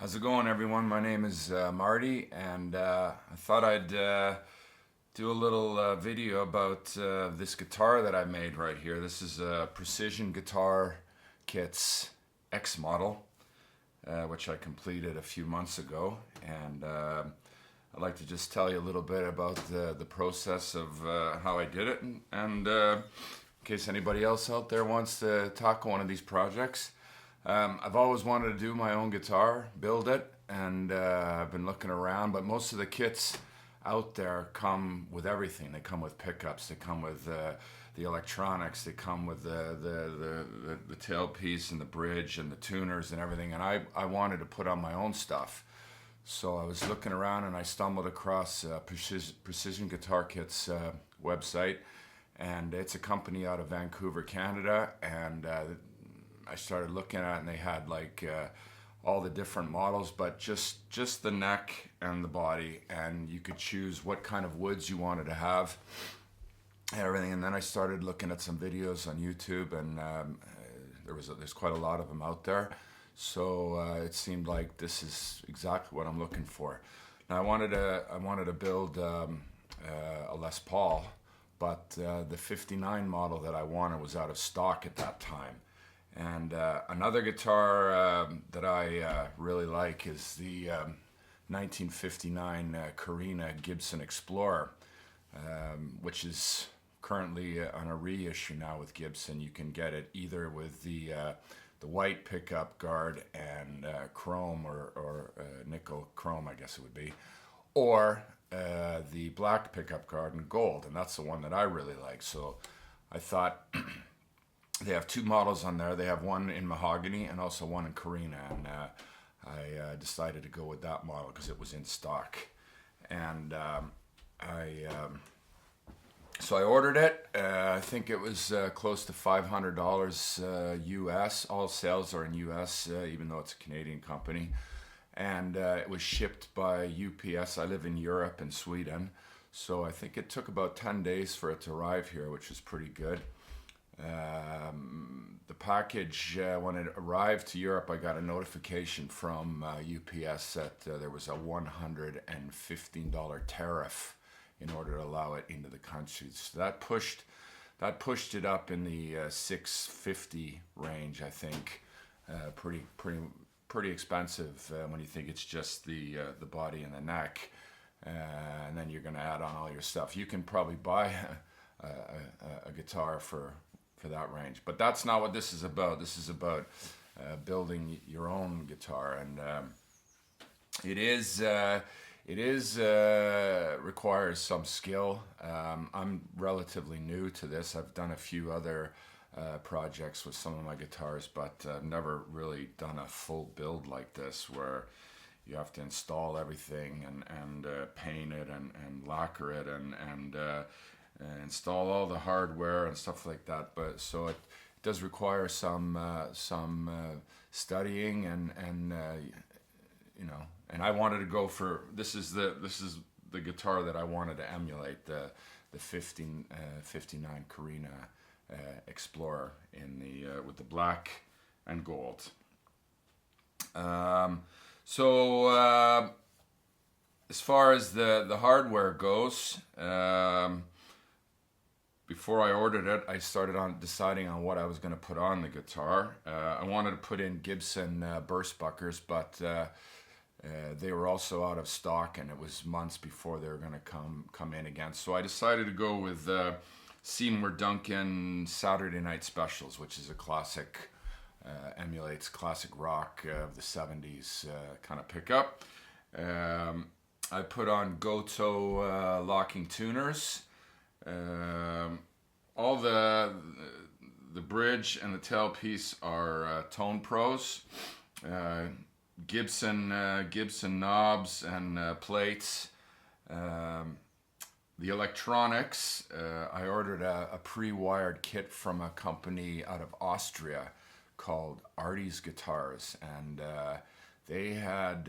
How's it going, everyone? My name is Marty, and I thought I'd do a little video about this guitar that I made right here. This is a Precision Guitar Kits X model, which I completed a few months ago, and I'd like to just tell you a little bit about the process of how I did it, and in case anybody else out there wants to tackle one of these projects. I've always wanted to do my own guitar, build it, and I've been looking around, but most of the kits out there come with everything. They come with pickups, they come with the electronics, they come with the tailpiece and the bridge and the tuners and everything, and I wanted to put on my own stuff. So I was looking around and I stumbled across Precision Guitar Kits website, and it's a company out of Vancouver, Canada, and I started looking at it, and they had like all the different models, but just the neck and the body, and you could choose what kind of woods you wanted to have and everything. And then I started looking at some videos on YouTube, and there's quite a lot of them out there. So it seemed like this is exactly what I'm looking for. Now I wanted to build a Les Paul, but the '59 model that I wanted was out of stock at that time. And another guitar that I really like is the 1959 Korina Gibson Explorer, which is currently on a reissue now with Gibson. You can get it either with the white pickup guard and chrome or nickel chrome, I guess it would be, or the black pickup guard and gold, and that's the one that I really like. So I thought. They have two models on there. They have one in mahogany and also one in Korina, and I decided to go with that model because it was in stock. And so I ordered it. I think it was close to $500 US. All sales are in US, even though it's a Canadian company. And it was shipped by UPS. I live in Europe and Sweden, so I think it took about 10 days for it to arrive here, which is pretty good. The package, when it arrived to Europe, I got a notification from UPS that there was a $115 tariff in order to allow it into the country. So that pushed it up in the $650 range, I think. Pretty expensive when you think it's just the body and the neck, and then you're going to add on all your stuff. You can probably buy a guitar for that range, but that's not what this is about. This is about building your own guitar, and it requires some skill. I'm relatively new to this. I've done a few other projects with some of my guitars, but I've never really done a full build like this where you have to install everything and paint it and lacquer it and install all the hardware and stuff like that. But so it does require some studying and and I wanted to go for this is the guitar that I wanted to emulate, the 59 Korina Explorer in the with the black and gold. So as far as the hardware goes, before I ordered it, I started on deciding on what I was going to put on the guitar. I wanted to put in Gibson burst buckers, but they were also out of stock, and it was months before they were going to come in again. So I decided to go with Seymour Duncan Saturday Night Specials, which is a classic, emulates classic rock of the 70s kind of pickup. I put on Goto locking tuners. All the bridge and the tailpiece are Tone Pros, Gibson knobs and plates. The electronics, I ordered a pre-wired kit from a company out of Austria called Artie's Guitars, and they had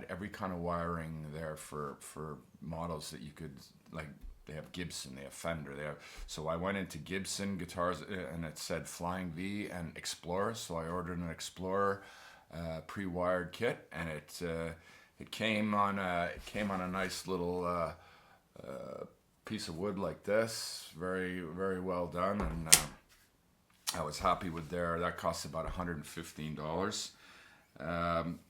every kind of wiring there for models that you could like. They have Gibson, they have Fender, so I went into Gibson guitars and it said Flying V and Explorer, so I ordered an Explorer pre-wired kit, and it came on a nice little piece of wood like this, very very well done, and I was happy with that cost about $115. Um,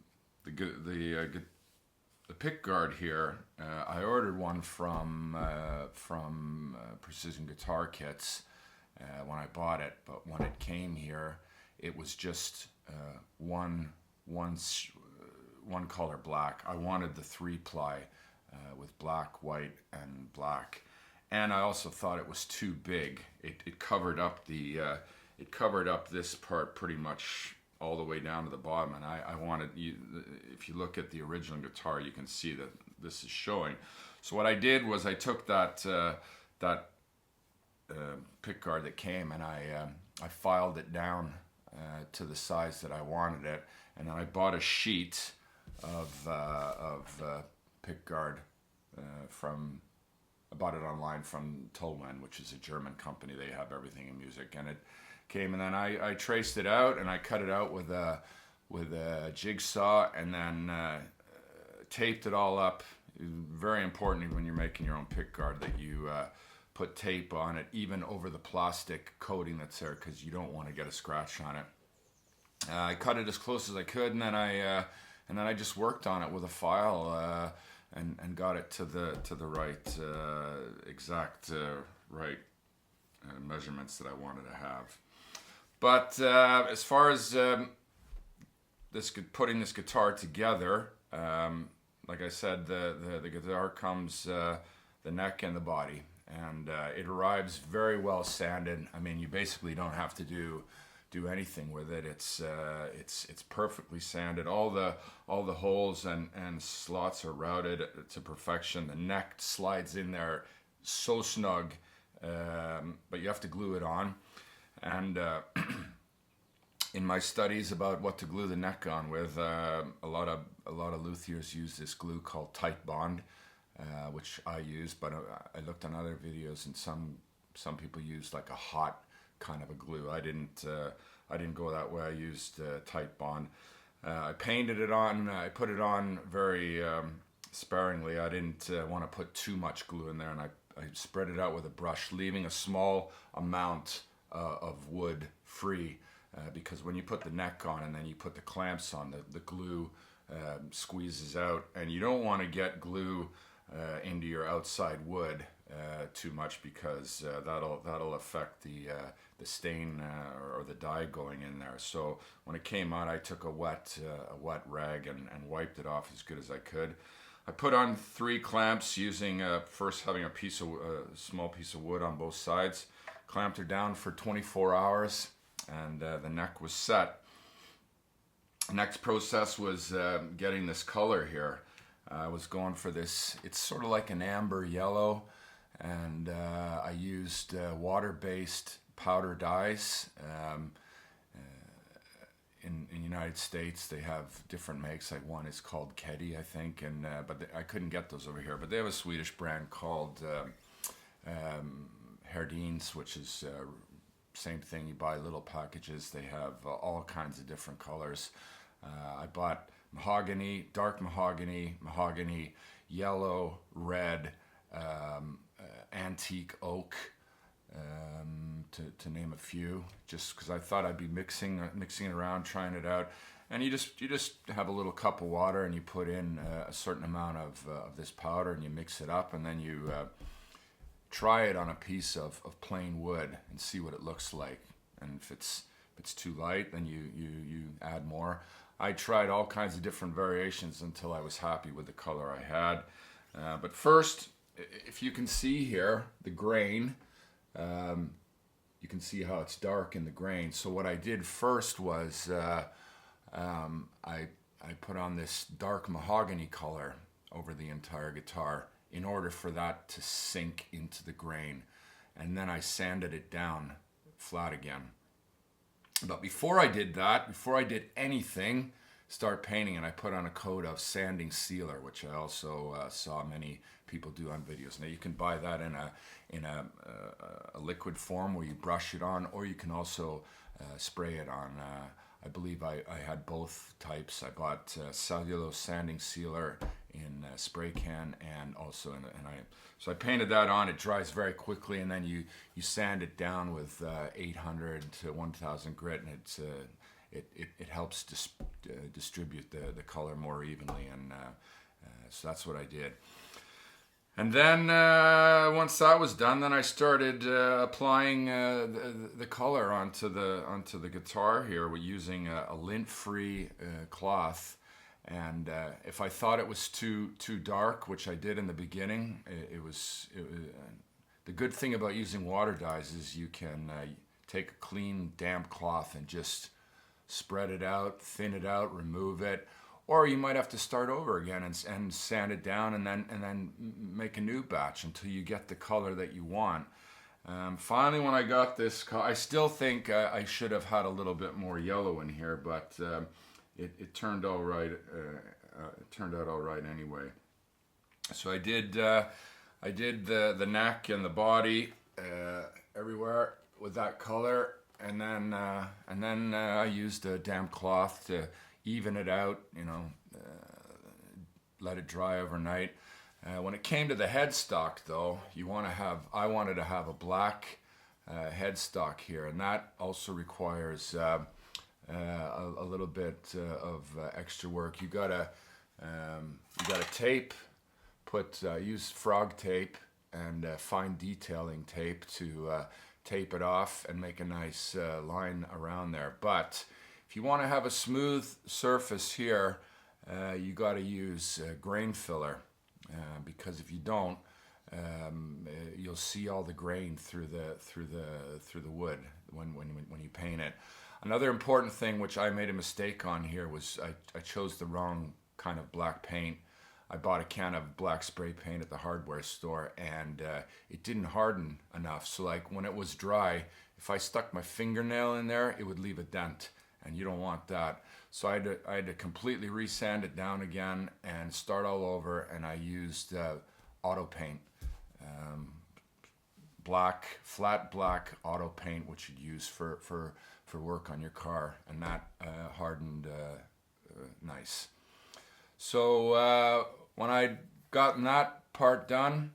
the pick guard here, I ordered one from Precision Guitar Kits when I bought it, but when it came here, it was just one color black. I wanted the 3-ply with black, white, and black, and I also thought it was too big. It covered up this part pretty much all the way down to the bottom, and I wanted if you look at the original guitar, you can see that this is showing. So what I did was I took that pick guard that came, and I filed it down to the size that I wanted it, and then I bought a sheet of pick guard I bought it online from Tolwen, which is a German company. They have everything in music, and it came, and then I traced it out, and I cut it out with a jigsaw, and then taped it all up. Very important when you're making your own pick guard that you put tape on it, even over the plastic coating that's there, because you don't want to get a scratch on it. I cut it as close as I could, and then I just worked on it with a file and got it to the right exact right measurements that I wanted to have. But as far as putting this guitar together, like I said, the guitar comes the neck and the body, and it arrives very well sanded. I mean, you basically don't have to do anything with it. It's perfectly sanded. All the holes and slots are routed to perfection. The neck slides in there so snug, but you have to glue it on. And in my studies about what to glue the neck on with, a lot of luthiers use this glue called Titebond, which I use. But I looked on other videos, and some people use like a hot kind of a glue. I didn't go that way. I used Titebond. I painted it on. I put it on very sparingly. I didn't want to put too much glue in there, and I spread it out with a brush, leaving a small amount of wood free, because when you put the neck on and then you put the clamps on, the glue squeezes out, and you don't want to get glue into your outside wood too much, because that'll affect the stain or the dye going in there. So when it came out, I took a wet rag and wiped it off as good as I could. I put on 3 clamps using first having a small piece of wood on both sides. Clamped her down for 24 hours, and the neck was set. Next process was getting this color here. I was going for this, it's sort of like an amber yellow, and I used water-based powder dyes. In the United States, they have different makes. Like one is called Keddy, I think, and I couldn't get those over here. But they have a Swedish brand called Herdins, which is same thing. You buy little packages. They have all kinds of different colors. I bought mahogany, dark mahogany, yellow, red, antique oak, to name a few, just because I thought I'd be mixing it around, trying it out. And you just have a little cup of water, and you put in a certain amount of this powder, and you mix it up, and then you try it on a piece of plain wood and see what it looks like. And if it's too light, then you add more. I tried all kinds of different variations until I was happy with the color I had. But first, if you can see here, the grain, you can see how it's dark in the grain. So what I did first was I put on this dark mahogany color over the entire guitar in order for that to sink into the grain. And then I sanded it down flat again. But before I did that, before I did anything, start painting, and I put on a coat of sanding sealer, which I also saw many people do on videos. Now you can buy that in a liquid form where you brush it on, or you can also spray it on. I believe I had both types. I bought cellulose sanding sealer in a spray can, and also so I painted that on. It dries very quickly, and then you sand it down with 800 to 1000 grit, and it helps distribute the color more evenly, and so that's what I did. And then once that was done, then I started applying the color onto the guitar here. We're using a lint-free cloth, and if I thought it was too dark, which I did in the beginning, the good thing about using water dyes is you can take a clean, damp cloth and just spread it out, thin it out, remove it. Or you might have to start over again and sand it down, and then make a new batch until you get the color that you want. Finally, when I got this, I still think I should have had a little bit more yellow in here, but it turned all right. It turned out all right anyway. So I did the neck and the body everywhere with that color, and then I used a damp cloth to even it out, let it dry overnight. When it came to the headstock, though, I wanted to have a black headstock here, and that also requires a little bit of extra work. You gotta tape, use frog tape and fine detailing tape to tape it off and make a nice line around there. But if you want to have a smooth surface here, you got to use grain filler, because if you don't, you'll see all the grain through the wood when you paint it. Another important thing, which I made a mistake on here, was I chose the wrong kind of black paint. I bought a can of black spray paint at the hardware store, and it didn't harden enough. So like when it was dry, if I stuck my fingernail in there, it would leave a dent. And you don't want that. So I had to completely resand it down again and start all over, and I used auto paint, flat black auto paint, which you'd use for work on your car, and that hardened nice. So when I'd gotten that part done,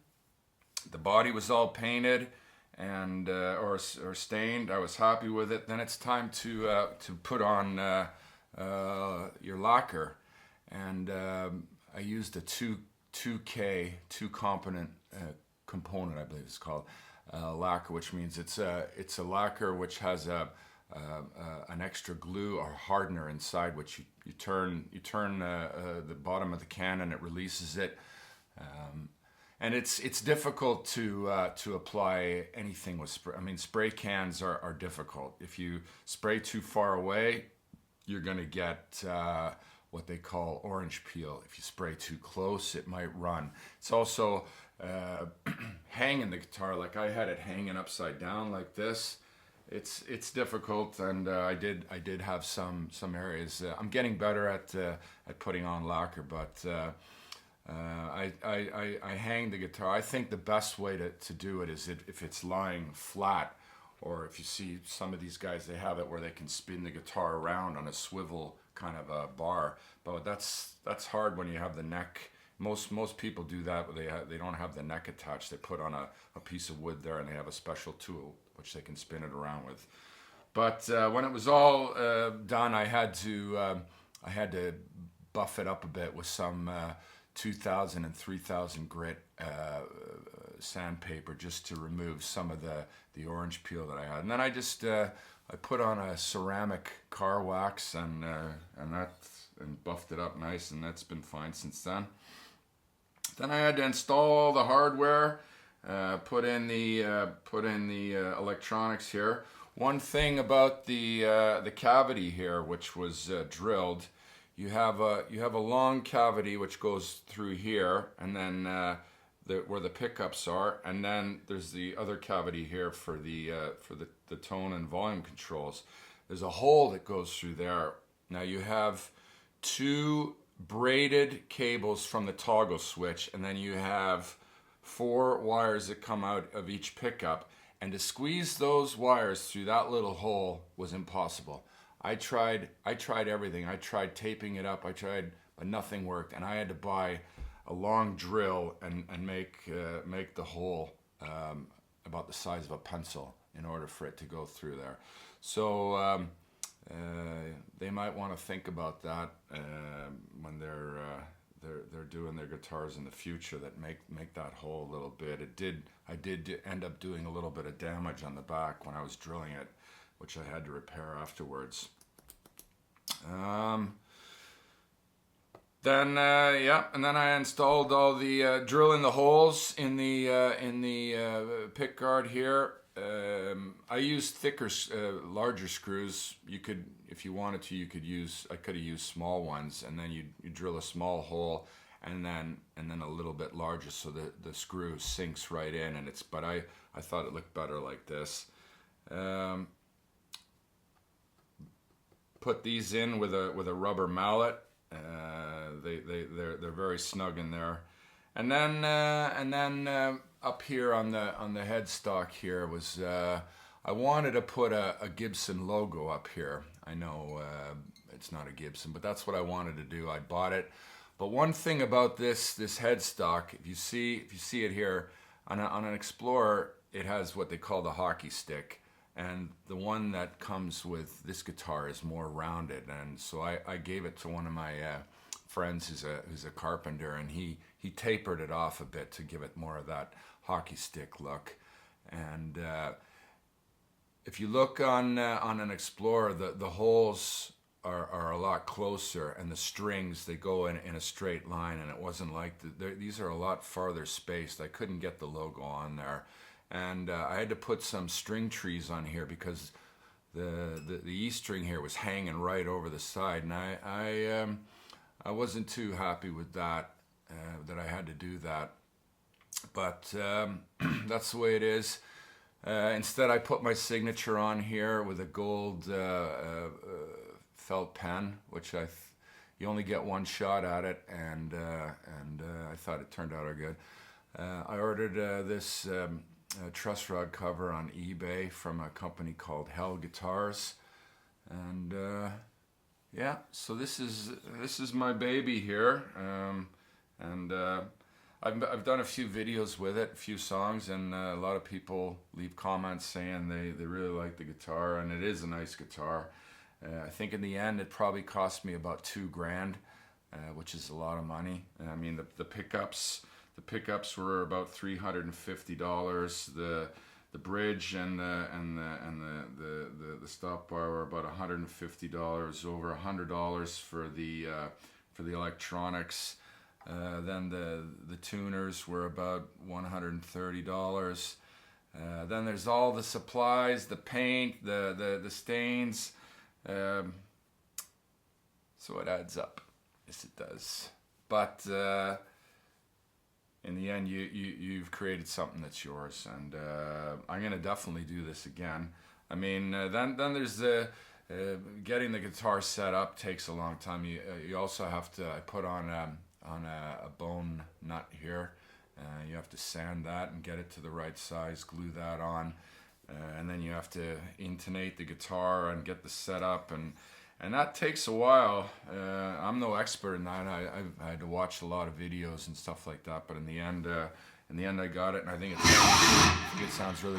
the body was all painted and or stained. I was happy with it. Then it's time to put on your lacquer, and I used a 2K, two component component, I believe it's called, lacquer, which means it's a lacquer which has an extra glue or hardener inside, which you turn the bottom of the can and it releases it. And it's difficult to apply anything with spray. I mean, spray cans are difficult. If you spray too far away, you're gonna get what they call orange peel. If you spray too close, it might run. It's also hanging the guitar, like I had it hanging upside down like this. It's difficult, and I did have some areas. I'm getting better at putting on lacquer, but I hang the guitar. I think the best way to do it is if it's lying flat, or if you see some of these guys, they have it where they can spin the guitar around on a swivel kind of a bar. But that's hard when you have the neck. Most people do that, but they don't have the neck attached. They put on a piece of wood there, and they have a special tool which they can spin it around with. But when it was all done, I had to buff it up a bit with some 2000 and 3000 grit sandpaper, just to remove some of the orange peel that I had. And then I just I put on a ceramic car wax and buffed it up nice, and that's been fine since then. Then I had to install all the hardware, put in the electronics here. One thing about the cavity here, which was drilled, you have a long cavity which goes through here, and then where the pickups are, and then there's the other cavity here for the tone and volume controls. There's a hole that goes through there. Now you have two braided cables from the toggle switch, and then you have 4 wires that come out of each pickup, and to squeeze those wires through that little hole was impossible. I tried everything. I tried taping it up. But nothing worked, and I had to buy a long drill and make the hole about the size of a pencil in order for it to go through there. So they might want to think about that when they're doing their guitars in the future, that make that hole a little bit. I did end up doing a little bit of damage on the back when I was drilling it, which I had to repair afterwards. Then I installed all the drilling the holes in the pick guard here. I used thicker, larger screws. You could, if you wanted to, I could have used small ones, and then you drill a small hole, and then a little bit larger, so the screw sinks right in. But I thought it looked better like this. Put these in with a rubber mallet. They're very snug in there, and then up here on the headstock here was I wanted to put a Gibson logo up here. I know it's not a Gibson, but that's what I wanted to do. I bought it, but one thing about this headstock, if you see it here on an Explorer, it has what they call the hockey stick. And the one that comes with this guitar is more rounded, and so I gave it to one of my friends who's a carpenter, and he tapered it off a bit to give it more of that hockey stick look. And if you look on an Explorer, the holes are a lot closer, and the strings, they go in a straight line, and it wasn't like these are a lot farther spaced. I couldn't get the logo on there. And I had to put some string trees on here because the E string here was hanging right over the side, and I wasn't too happy with that I had to do that. But that's the way it is. Instead, I put my signature on here with a gold felt pen, which you only get one shot at it, and I thought it turned out good. I ordered this truss rod cover on eBay from a company called Hell Guitars, and yeah, so this is my baby here, and I've done a few videos with it, a few songs, and a lot of people leave comments saying they really like the guitar, and it is a nice guitar. I think in the end it probably cost me about $2,000, which is a lot of money. I mean, the pickups. The pickups were about $350. The bridge and the stop bar were about $150. Over $100 for the electronics. Then the tuners were about $130. Then there's all the supplies, the paint, the stains. So it adds up. Yes, it does. But in the end, you've created something that's yours, and I'm gonna definitely do this again. I mean, then there's the getting the guitar set up takes a long time. You also have to put on a bone nut here. You have to sand that and get it to the right size, glue that on, and then you have to intonate the guitar and get the setup, and that takes a while. I'm no expert in that. I had to watch a lot of videos and stuff like that, but in the end I got it, and I think it sounds really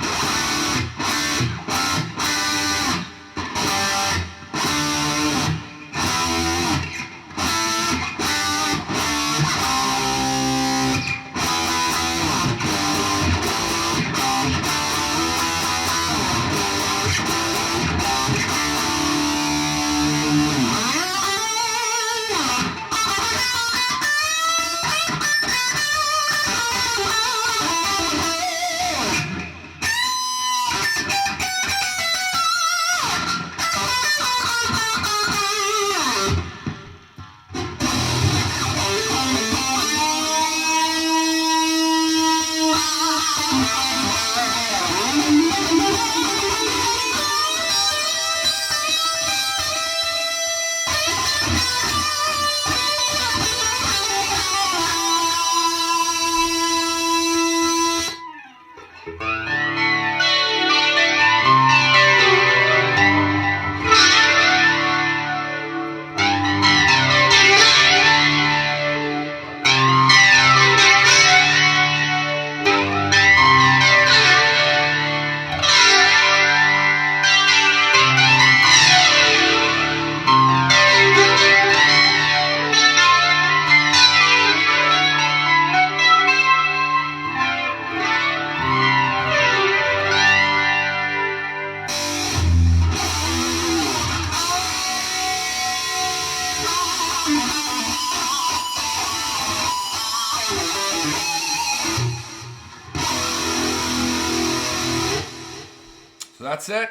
that's it.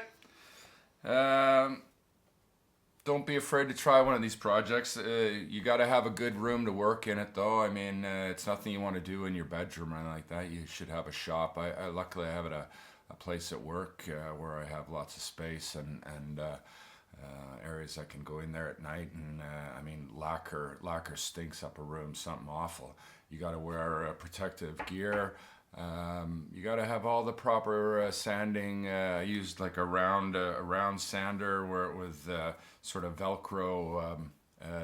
Um, don't be afraid to try one of these projects. You got to have a good room to work in it, though. I mean, it's nothing you want to do in your bedroom or anything like that. You should have a shop. Luckily I have it a place at work where I have lots of space and areas I can go in there at night. And I mean, lacquer stinks up a room, something awful. You got to wear protective gear. You got to have all the proper sanding. I used like a round sander where with sort of Velcro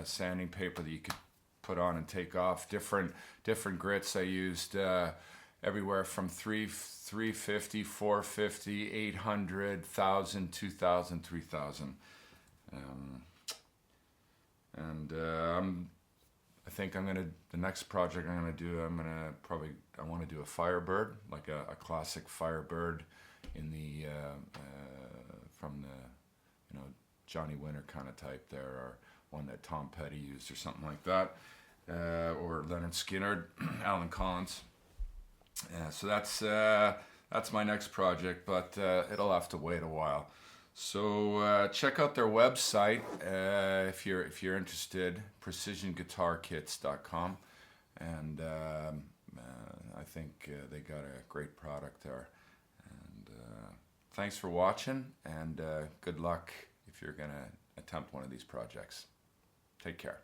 sanding paper that you could put on and take off. Different grits. I used everywhere from 350, 450, 800, 1000, 2000, 3000. I think the next project I'm gonna do, I want to do a Firebird, like a classic Firebird in the from the Johnny Winter kind of type there, or one that Tom Petty used or something like that, or Leonard Skinner, Alan Collins. So that's my next project, but it'll have to wait a while. So check out their website if you're interested, precisionguitarkits.com, and I think they got a great product there. And thanks for watching, and good luck if you're gonna attempt one of these projects. Take care.